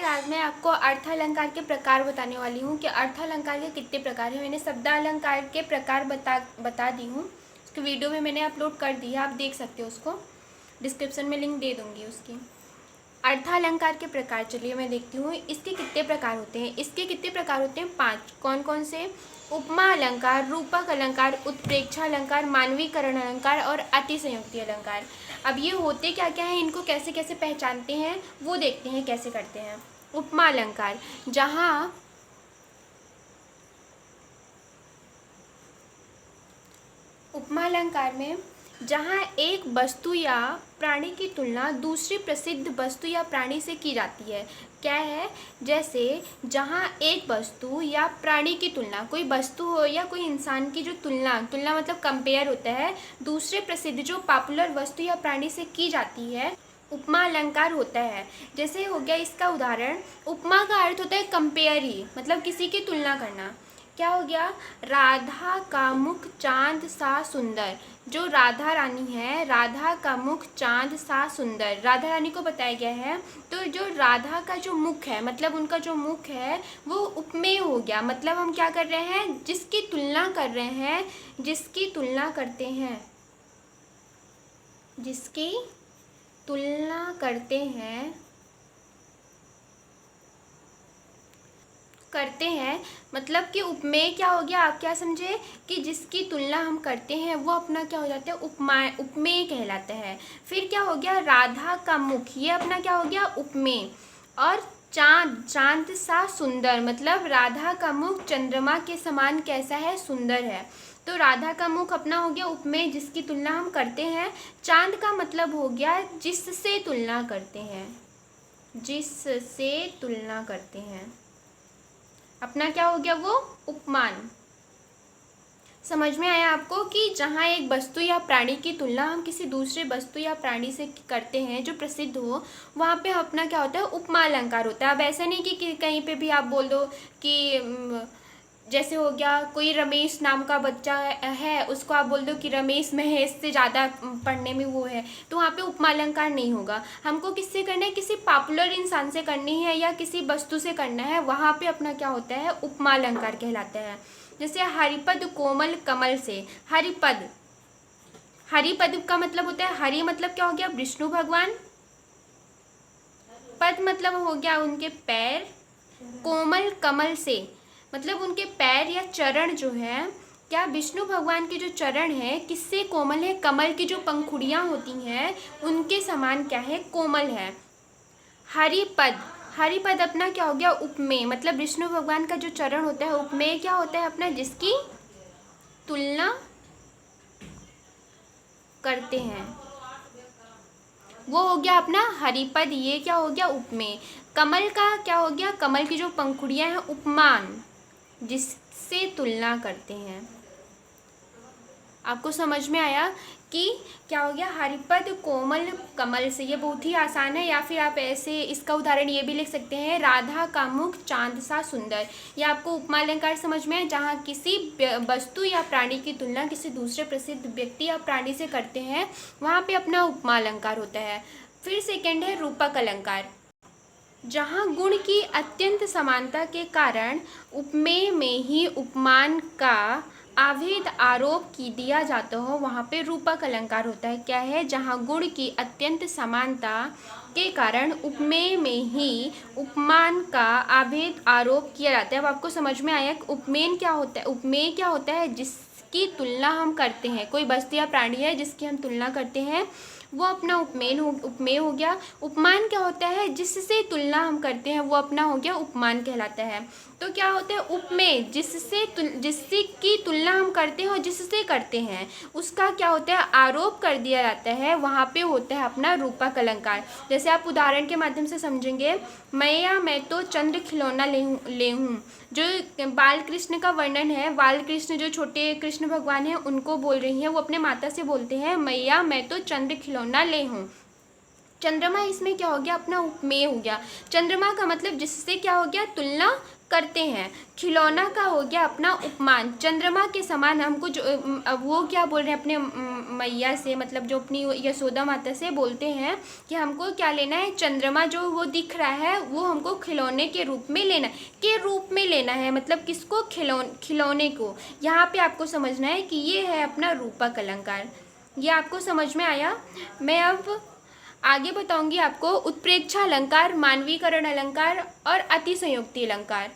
Guys, आज मैं आपको अर्थालंकार के प्रकार बताने वाली हूँ कि अर्थालंकार के कितने प्रकार हैं। मैंने शब्दालंकार के प्रकार बता दी हूँ। उसकी वीडियो में मैंने अपलोड कर दी है, आप देख सकते हो उसको। डिस्क्रिप्शन में लिंक दे दूँगी उसकी। अर्थालंकार के प्रकार, चलिए मैं देखती हूँ इसके कितने प्रकार होते हैं। इसके कितने प्रकार होते हैं? 5। कौन कौन से? उपमा अलंकार, रूपक अलंकार, उत्प्रेक्षा अलंकार, मानवीकरण अलंकार और अतिशयोक्ति अलंकार। अब ये होते क्या क्या है, इनको कैसे कैसे पहचानते हैं वो देखते हैं कैसे करते हैं। उपमा अलंकार, जहाँ उपमा अलंकार में जहाँ एक वस्तु या प्राणी की तुलना दूसरी प्रसिद्ध वस्तु या प्राणी से की जाती है। क्या है? जैसे जहाँ एक वस्तु या प्राणी की तुलना, कोई वस्तु हो या कोई इंसान की जो तुलना मतलब कंपेयर होता है दूसरे प्रसिद्ध जो पॉपुलर वस्तु या प्राणी से की जाती है, उपमा अलंकार होता है। जैसे हो गया इसका उदाहरण, उपमा का अर्थ होता है कंपेयर ही, मतलब किसी की तुलना करना। क्या हो गया? राधा का मुख चांद सा सुंदर। जो राधा रानी है, राधा का मुख चांद सा सुंदर, राधा रानी को बताया गया है। तो जो राधा का जो मुख है, मतलब उनका जो मुख है वो उपमेय हो गया। मतलब हम क्या कर रहे हैं? जिसकी तुलना कर रहे हैं, जिसकी तुलना करते हैं, जिसकी तुलना करते हैं मतलब कि उपमेय क्या हो गया, आप क्या समझे कि जिसकी तुलना हम करते हैं वो अपना क्या हो जाता है? उपमेय कहलाता है। फिर क्या हो गया? राधा का मुख, ये अपना क्या हो गया? उपमेय। और चांद सा सुंदर, मतलब राधा का मुख चंद्रमा के समान कैसा है? सुंदर है। तो राधा का मुख अपना हो गया उपमेय, जिसकी तुलना हम करते हैं। चांद का मतलब हो गया जिससे तुलना करते हैं, जिससे तुलना करते हैं, अपना क्या हो गया? वो उपमान। समझ में आया आपको कि जहाँ एक वस्तु या प्राणी की तुलना हम किसी दूसरे वस्तु या प्राणी से करते हैं जो प्रसिद्ध हो, वहाँ पे अपना क्या होता है? उपमा अलंकार होता है। अब ऐसा नहीं कि कहीं पे भी आप बोल दो कि जैसे हो गया कोई रमेश नाम का बच्चा है, उसको आप बोल दो कि रमेश महेश से ज़्यादा पढ़ने में वो है, तो वहाँ पे उपमा अलंकार नहीं होगा। हमको किससे करना है? किसी पॉपुलर इंसान से करनी है या किसी वस्तु से करना है, वहाँ पे अपना क्या होता है? उपमा अलंकार कहलाता है। जैसे हरिपद कोमल कमल से, हरिपद, हरिपद का मतलब होता है, हरि मतलब क्या हो गया? विष्णु भगवान। पद मतलब हो गया उनके पैर। कोमल कमल से मतलब उनके पैर या चरण जो है, क्या विष्णु भगवान के जो चरण है किससे कोमल है? कमल की जो पंखुड़ियाँ होती हैं उनके समान क्या है? कोमल है। हरिपद, हरिपद अपना क्या हो गया? उपमेय, मतलब विष्णु भगवान का जो चरण होता है उपमेय क्या होता है अपना? जिसकी तुलना करते हैं, वो हो गया अपना हरिपद। ये क्या हो गया? उपमेय। कमल का क्या हो गया? कमल की जो पंखुड़ियाँ हैं, उपमान, जिससे तुलना करते हैं। आपको समझ में आया कि क्या हो गया? हरिपद कोमल कमल से, ये बहुत ही आसान है। या फिर आप ऐसे इसका उदाहरण ये भी लिख सकते हैं, राधा का मुख चांद सा सुंदर। ये आपको उपमा अलंकार समझ में है, जहाँ किसी वस्तु या प्राणी की तुलना किसी दूसरे प्रसिद्ध व्यक्ति या प्राणी से करते हैं, वहाँ पे अपना उपमा अलंकार होता है। फिर सेकेंड है रूपक अलंकार, जहाँ गुण की अत्यंत समानता के कारण उपमेय में ही उपमान का अभेद आरोप की दिया जाता हो, वहाँ पे रूपक अलंकार होता है। क्या है? जहाँ गुण की अत्यंत समानता के कारण उपमेय में ही उपमान का अभेद आरोप किया जाता है। अब आपको समझ में आया उपमेय क्या होता है? उपमेय क्या होता है? जिसकी तुलना हम करते हैं, कोई वस्तु या प्राणी है जिसकी हम तुलना करते हैं, वो अपना उपमेय हो गया। उपमान क्या होता है? जिससे तुलना हम करते हैं, वो अपना हो गया उपमान कहलाता है। तो क्या होता है? उपमेय, जिससे की तुलना हम करते हैं और जिससे करते हैं उसका क्या होता है? आरोप कर दिया जाता है, वहाँ पे होता है अपना रूपक अलंकार। जैसे आप उदाहरण के माध्यम से समझेंगे, मैं तो चंद्र खिलौना ले हूँ। जो बाल कृष्ण का वर्णन है, बाल कृष्ण जो छोटे कृष्ण भगवान हैं उनको बोल रही हैं, वो अपने माता से बोलते हैं, मैया मैं तो चंद्र खिलौना ले हूँ। चंद्रमा इसमें क्या हो गया, अपना उपमेय हो गया। चंद्रमा का मतलब जिससे क्या हो गया, तुलना करते हैं। खिलौना का हो गया अपना उपमान। चंद्रमा के समान हमको जो वो क्या बोल रहे हैं अपने मैया से, मतलब जो अपनी यशोदा माता से बोलते हैं कि हमको क्या लेना है, चंद्रमा जो वो दिख रहा है वो हमको खिलौने के रूप में लेना है, मतलब किसको, खिलौने को। यहाँ पे आपको समझना है कि ये है अपना रूपक अलंकार। ये आपको समझ में आया। मैं अब आगे बताऊंगी आपको उत्प्रेक्षा अलंकार, मानवीकरण अलंकार और अतिशयोक्ति अलंकार।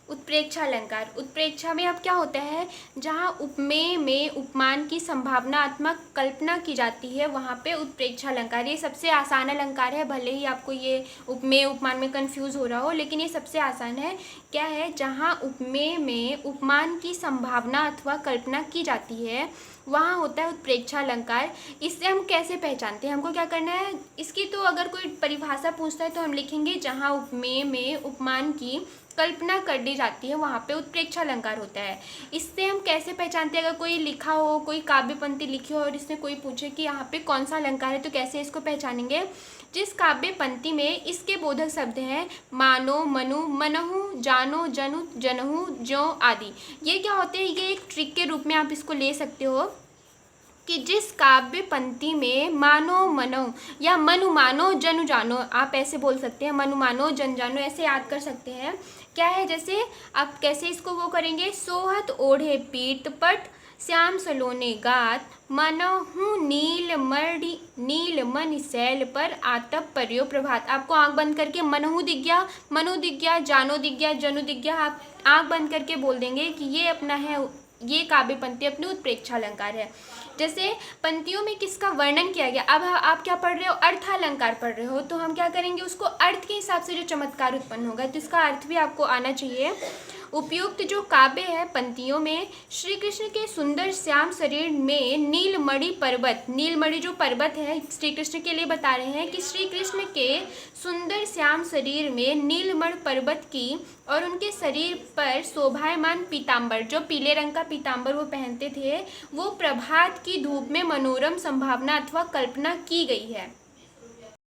उत्प्रेक्षा अलंकार, उत्प्रेक्षा में अब क्या होता है, जहाँ उपमेय में उपमान की संभावनात्मक कल्पना की जाती है वहाँ पे उत्प्रेक्षा अलंकार। ये सबसे आसान अलंकार है, भले ही आपको ये उपमेय उपमान में कंफ्यूज हो रहा हो, लेकिन ये सबसे आसान है। क्या है, जहाँ उपमेय में उपमान की संभावना अथवा कल्पना की जाती है वहाँ होता है उत्प्रेक्षा अलंकार। इससे हम कैसे पहचानते हैं, हमको क्या करना है, इसकी तो अगर कोई परिभाषा पूछता है तो हम लिखेंगे जहाँ उपमेय में उपमान की कल्पना कर दी जाती है वहाँ पे उत्प्रेक्षा अलंकार होता है। इससे हम कैसे पहचानते हैं, अगर कोई लिखा हो, कोई काव्य पंक्ति लिखी हो और इसमें कोई पूछे कि यहाँ पे कौन सा अलंकार है, तो कैसे इसको पहचानेंगे। जिस काव्य पंक्ति में इसके बोधक शब्द हैं मानो, मनु, मनहु, जानो, जनु, जनहु, ज्यों आदि, ये क्या होते हैं, ये एक ट्रिक के रूप में आप इसको ले सकते हो कि जिस काव्य पंक्ति में मानो, मनो या मनु मानो, जनु जानो, आप ऐसे बोल सकते हैं, मनु मानो, जन जानो, ऐसे याद कर सकते हैं। क्या है, जैसे आप कैसे इसको वो करेंगे, सोहत ओढ़े पीत पट, श्याम सलोने गात, मनहु नील मन शैल पर, आतप पर्यो प्रभात। आपको आंख बंद करके मनहु दिख गया, मनु दिख गया, जानो दिख गया, जनु दिख गया, आप आंख बंद करके बोल देंगे कि ये अपना है, ये काव्य पंक्ति अपनी उत्प्रेक्षा अलंकार है। जैसे पंक्तियों में किसका वर्णन किया गया, अब आप क्या पढ़ रहे हो, अर्थालंकार पढ़ रहे हो, तो हम क्या करेंगे, उसको अर्थ के हिसाब से जो चमत्कार उत्पन्न होगा तो इसका अर्थ भी आपको आना चाहिए। उपयुक्त जो काव्य है पंक्तियों में श्री कृष्ण के सुंदर श्याम शरीर में नीलमणि पर्वत, नीलमणि जो पर्वत है श्री कृष्ण के लिए बता रहे हैं कि श्री कृष्ण के सुंदर श्याम शरीर में नीलमणि पर्वत की और उनके शरीर पर शोभायमान पीताम्बर, जो पीले रंग का पीताम्बर वो पहनते थे, वो प्रभात की धूप में मनोरम संभावना अथवा कल्पना की गई है।